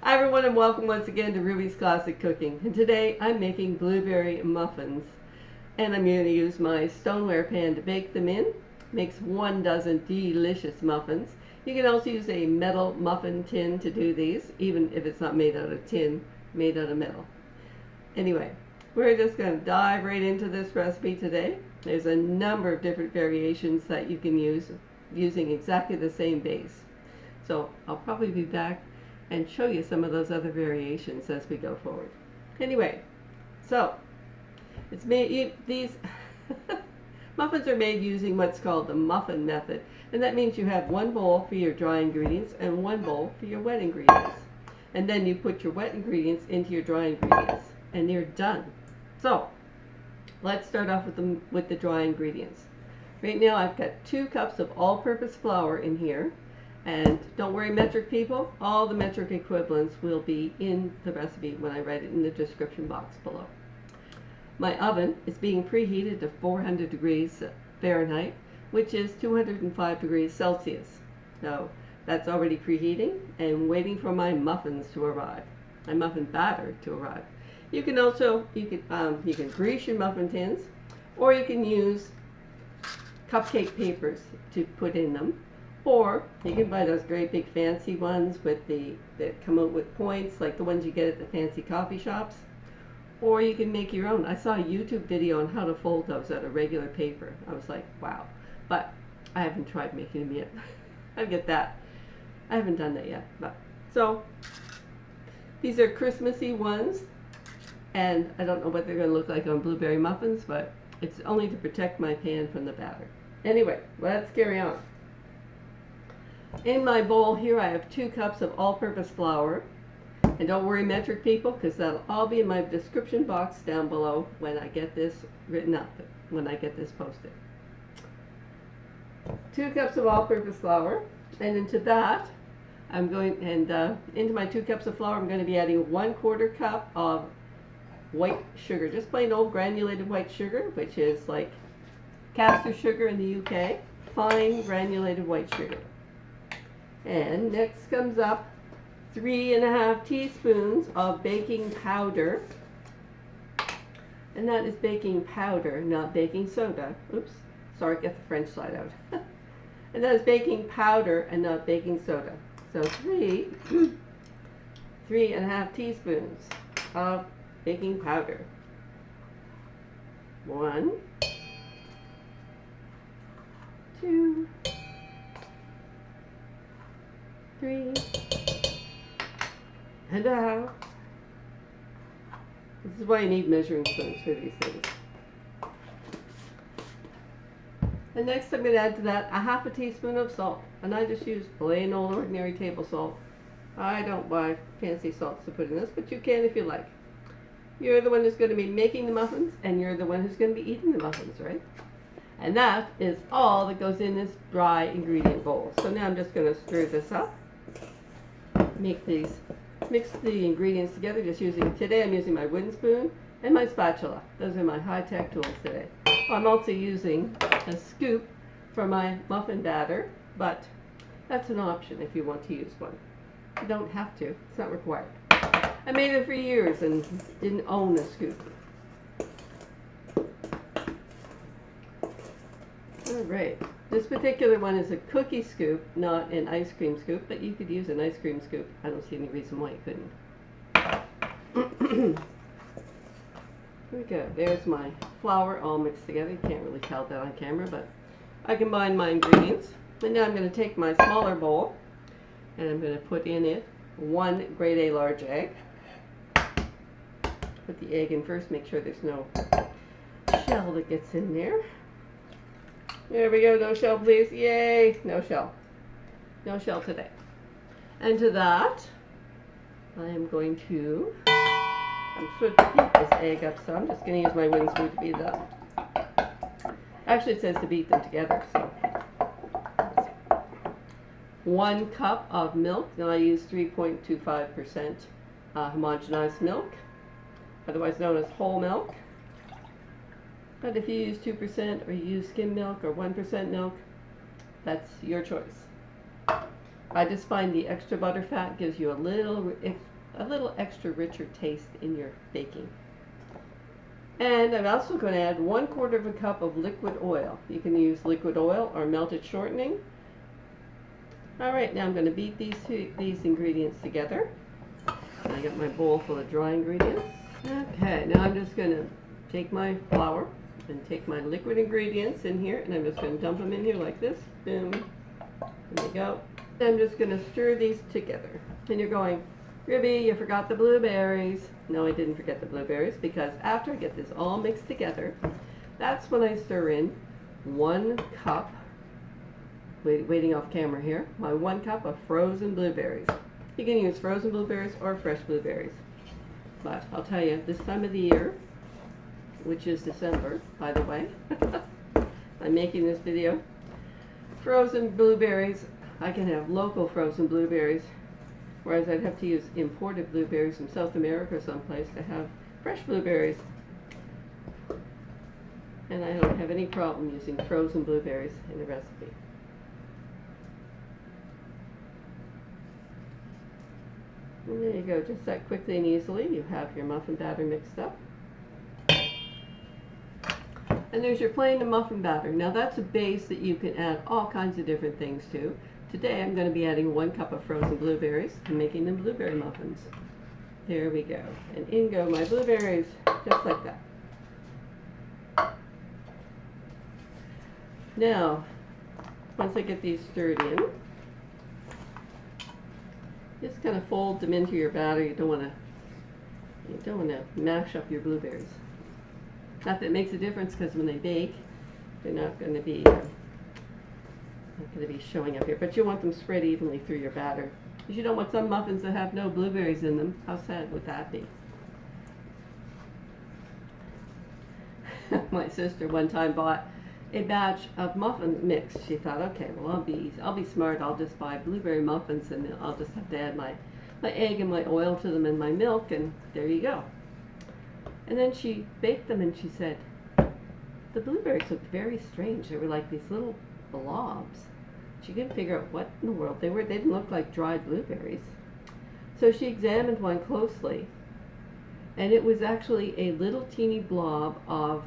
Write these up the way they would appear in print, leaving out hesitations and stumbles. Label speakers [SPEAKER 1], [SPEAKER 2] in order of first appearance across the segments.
[SPEAKER 1] Hi everyone and welcome once again to Ruby's Classic Cooking. And today I'm making blueberry muffins. And I'm going to use my stoneware pan to bake them in. Makes 1 dozen delicious muffins. You can also use a metal muffin tin to do these, even if it's not made out of tin, made out of metal. Anyway, we're just going to dive right into this recipe today. There's a number of different variations that you can use using exactly the same base. So I'll probably be back and show you some of those other variations as we go forward. Anyway, so it's made, these muffins are made using what's called the muffin method, and that means you have 1 bowl for your dry ingredients and 1 bowl for your wet ingredients. And then you put your wet ingredients into your dry ingredients and you're done. So let's start off with the dry ingredients. Right now I've got 2 cups of all-purpose flour in here. And don't worry, metric people, all the metric equivalents will be in the recipe when I write it in the description box below. My oven is being preheated to 400 degrees Fahrenheit, which is 205 degrees Celsius. So that's already preheating and waiting for my muffins to arrive, my muffin batter to arrive. You can also, you can grease your muffin tins, or you can use cupcake papers to put in them. Or you can buy those great big fancy ones with that come out with points, like the ones you get at the fancy coffee shops. Or you can make your own. I saw a YouTube video on how to fold those out of regular paper. I was like, wow. But I haven't tried making them yet. I get that. I haven't done that yet. But so these are Christmassy ones, and I don't know what they're going to look like on blueberry muffins, but it's only to protect my pan from the batter. Anyway, let's carry on. In my bowl here I have 2 cups of all-purpose flour, and don't worry metric people, because that'll all be in my description box down below when I get this written up, when I get this posted. 2 cups of all-purpose flour, and into that I'm going, into my 2 cups of flour I'm going to be adding 1/4 cup of white sugar, just plain old granulated white sugar, which is like caster sugar in the UK, fine granulated white sugar. And next comes up 3½ teaspoons of baking powder. And that is baking powder, not baking soda. Oops, sorry, get the French side out. And that is baking powder and not baking soda. So 3½ teaspoons of baking powder. 1, 2, 3 and a half. This is why you need measuring spoons for these things. And next I'm going to add to that 1/2 teaspoon of salt. And I just use plain old ordinary table salt. I don't buy fancy salts to put in this, but you can if you like. You're the one who's going to be making the muffins, and you're the one who's going to be eating the muffins, right? And that is all that goes in this dry ingredient bowl. So now I'm just going to stir this up. Mix the ingredients together today I'm using my wooden spoon and my spatula. Those are my high-tech tools today. I'm also using a scoop for my muffin batter, but that's an option if you want to use one. You don't have to, it's not required. I made it for years and didn't own a scoop. Alright, this particular one is a cookie scoop, not an ice cream scoop, but you could use an ice cream scoop. I don't see any reason why you couldn't. Here we go, there's my flour all mixed together. You can't really tell that on camera, but I combined my ingredients. And now I'm going to take my smaller bowl and I'm going to put in it 1 grade A large egg. Put the egg in first, make sure there's no shell that gets in there. There we go, no shell please, yay, no shell. No shell today. And to that, I am going to, I'm supposed to beat this egg up some, I'm just going to use my wooden spoon to beat it up. Actually it says to beat them together, so. 1 cup of milk, now I use 3.25% homogenized milk, otherwise known as whole milk. But if you use 2% or you use skim milk or 1% milk, that's your choice. I just find the extra butter fat gives you a little a little extra richer taste in your baking. And I'm also going to add 1/4 of a cup of liquid oil. You can use liquid oil or melted shortening. All right, now I'm going to beat these ingredients together. I got my bowl full of dry ingredients. Okay, now I'm just going to take my flour and take my liquid ingredients in here, and I'm just going to dump them in here like this. Boom. There we go. I'm just going to stir these together. And you're going, Ruby, you forgot the blueberries. No, I didn't forget the blueberries, because after I get this all mixed together, that's when I stir in 1 cup, waiting off camera here, my 1 cup of frozen blueberries. You can use frozen blueberries or fresh blueberries. But I'll tell you, this time of the year, which is December, by the way, I'm making this video, frozen blueberries, I can have local frozen blueberries, whereas I'd have to use imported blueberries from South America or someplace to have fresh blueberries. And I don't have any problem using frozen blueberries in the recipe. And there you go, just that quickly and easily you have your muffin batter mixed up. And there's your plain muffin batter. Now that's a base that you can add all kinds of different things to. Today I'm going to be adding 1 cup of frozen blueberries and making them blueberry muffins. There we go. And in go my blueberries, just like that. Now, once I get these stirred in, just kind of fold them into your batter. You don't want to mash up your blueberries. Not that it makes a difference, because when they bake, they're not going to be showing up here. But you want them spread evenly through your batter, because you don't want some muffins that have no blueberries in them. How sad would that be? My sister one time bought a batch of muffin mix. She thought, okay, well I'll be smart. I'll just buy blueberry muffins, and I'll just have to add my egg and my oil to them and my milk, and there you go. And then she baked them, and she said, the blueberries looked very strange. They were like these little blobs. She couldn't figure out what in the world they were. They didn't look like dried blueberries. So she examined one closely, and it was actually a little teeny blob of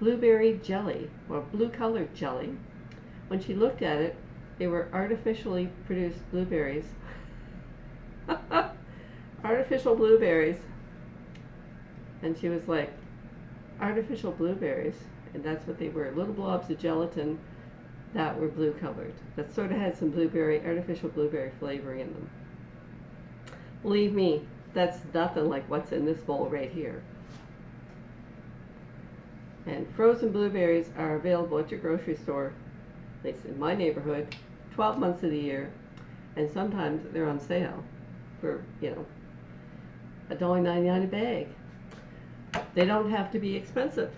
[SPEAKER 1] blueberry jelly, or blue colored jelly. When she looked at it, they were artificially produced blueberries. Artificial blueberries. And she was like, artificial blueberries, and that's what they were, little blobs of gelatin that were blue colored, that sort of had some artificial blueberry flavoring in them. Believe me, that's nothing like what's in this bowl right here. And frozen blueberries are available at your grocery store, at least in my neighborhood, 12 months of the year, and sometimes they're on sale for, $1.99 a bag. They don't have to be expensive.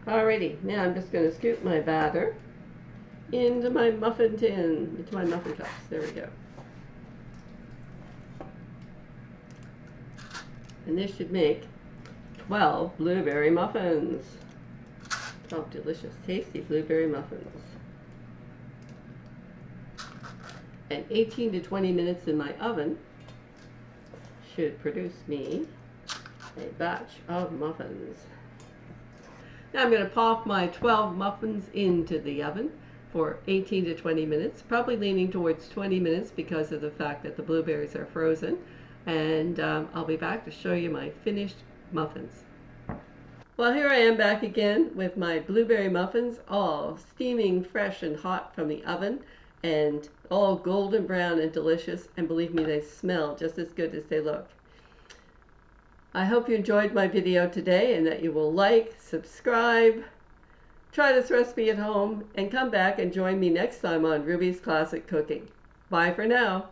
[SPEAKER 1] Alrighty, now I'm just going to scoop my batter into my muffin tin, into my muffin cups. There we go. And this should make 12 blueberry muffins. 12 delicious, tasty blueberry muffins. And 18 to 20 minutes in my oven should produce me a batch of muffins. Now I'm going to pop my 12 muffins into the oven for 18 to 20 minutes, probably leaning towards 20 minutes because of the fact that the blueberries are frozen. And I'll be back to show you my finished muffins. Well, here I am back again with my blueberry muffins, all steaming fresh and hot from the oven, and all golden brown and delicious, and believe me, they smell just as good as they look. I hope you enjoyed my video today, and that you will like, subscribe, try this recipe at home, and come back and join me next time on Ruby's Classic Cooking. Bye for now.